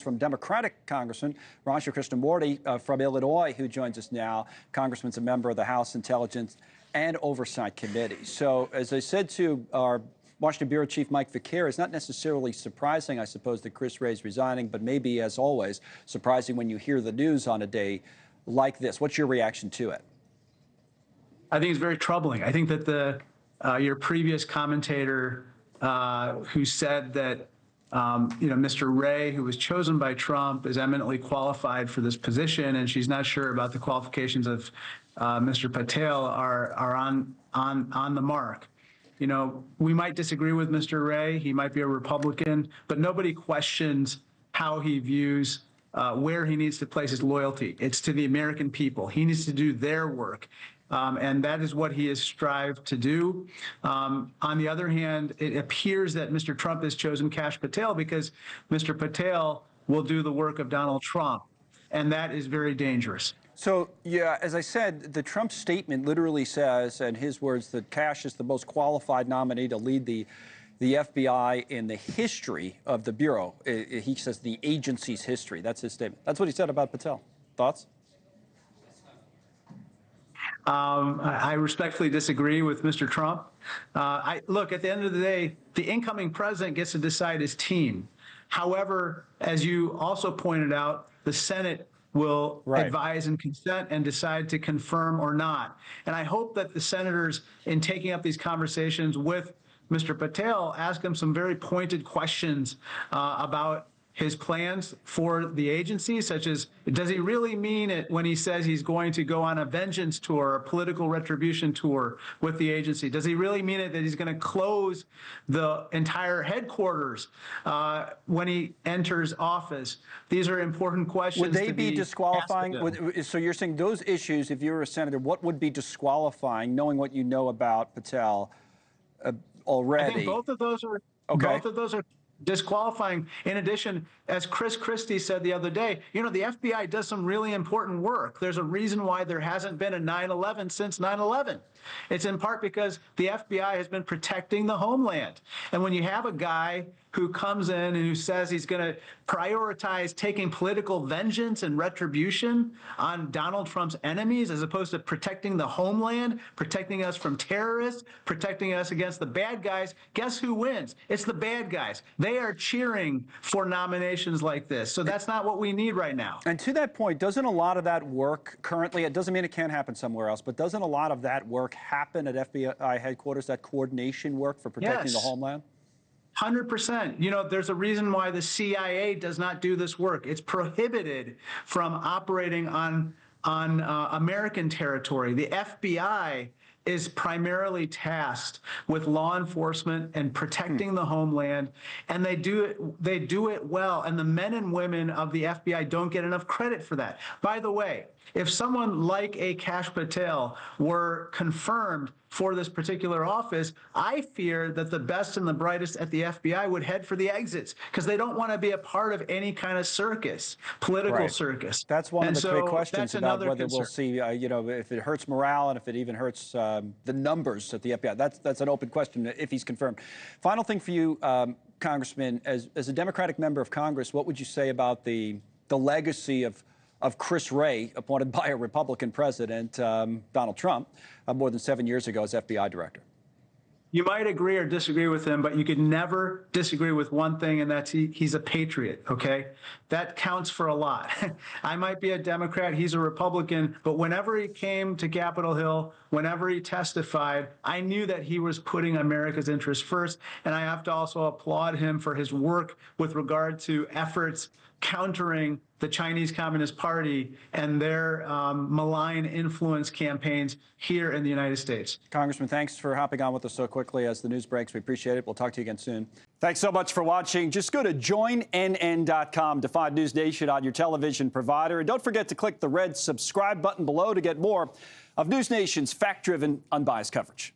From Democratic Congressman Krishnamoorthi from Illinois, who joins us now. Congressman's a member of the House Intelligence and Oversight Committee. So, as I said to our Washington Bureau Chief Mike Vickers, it's not necessarily surprising, I suppose, that Chris Wray's resigning, but maybe, as always, surprising when you hear the news on a day like this. What's your reaction to it? I think it's very troubling. I think that your previous commentator who said that Mr. Wray, who was chosen by Trump, is eminently qualified for this position, and she's not sure about the qualifications of Mr. Patel are on the mark. You know, we might disagree with Mr. Wray. He might be a Republican, but nobody questions how he views where he needs to place his loyalty. It's to the American people. He needs to do their work. And that is what he has strived to do. On the other hand, it appears that Mr. Trump has chosen Kash Patel because Mr. Patel will do the work of Donald Trump, and that is very dangerous. So, yeah, as I said, the Trump statement literally says, in his words, that Kash is the most qualified nominee to lead the FBI in the history of the Bureau. He says the agency's history. That's his statement. That's what he said about Patel. Thoughts? I respectfully disagree with Mr. Trump. Look, at the end of the day, the incoming president gets to decide his team. However, as you also pointed out, the Senate will advise and consent and decide to confirm or not. And I hope that the senators, in taking up these conversations with Mr. Patel, ask him some very pointed questions about his plans for the agency, such as, does he really mean it when he says he's going to go on a vengeance tour, a political retribution tour with the agency? Does he really mean it that he's going to close the entire headquarters when he enters office? These are important questions. Would they be disqualifying? So you're saying those issues, if you were a senator, what would be disqualifying, knowing what you know about Patel already? I think both of those are both of those are disqualifying. In addition, as Chris Christie said the other day, you know, the FBI does some really important work. There's a reason why there hasn't been a 9/11 since 9/11. It's in part because the FBI has been protecting the homeland. And when you have a guy who comes in and who says he's going to prioritize taking political vengeance and retribution on Donald Trump's enemies, as opposed to protecting the homeland, protecting us from terrorists, protecting us against the bad guys, guess who wins? It's the bad guys. They are cheering for nominations like this. So that's not what we need right now. And to that point, doesn't a lot of that work currently, it doesn't mean it can't happen somewhere else, but doesn't a lot of that work happen at FBI headquarters, that coordination work for protecting the homeland? 100%. You know, there's a reason why the CIA does not do this work. It's prohibited from operating on American territory. The FBI is primarily tasked with law enforcement and protecting the homeland, and they do it well. And the men and women of the FBI don't get enough credit for that. By the way, if someone like a Kash Patel were confirmed for this particular office, I fear that the best and the brightest at the FBI would head for the exits because they don't want to be a part of any kind of circus, political circus. That's one of the great questions about whether we'll see, you know, if it hurts morale and if it even hurts the numbers at the FBI. That's an open question if he's confirmed. Final thing for you, Congressman, as a Democratic member of Congress, what would you say about the legacy of Chris Wray, appointed by a Republican president, Donald Trump, more than 7 years ago as FBI director? You might agree or disagree with him, but you could never disagree with one thing, and that's he's a patriot, okay? That counts for a lot. I might be a Democrat, he's a Republican, but whenever he came to Capitol Hill, whenever he testified, I knew that he was putting America's interests first, and I have to also applaud him for his work with regard to efforts countering the Chinese Communist Party and their malign influence campaigns here in the United States. Congressman, thanks for hopping on with us so quickly as the news breaks. We appreciate it. We'll talk to you again soon. Thanks so much for watching. Just go to joinnn.com to find NewsNation on your television provider. And don't forget to click the red subscribe button below to get more of NewsNation's fact-driven, unbiased coverage.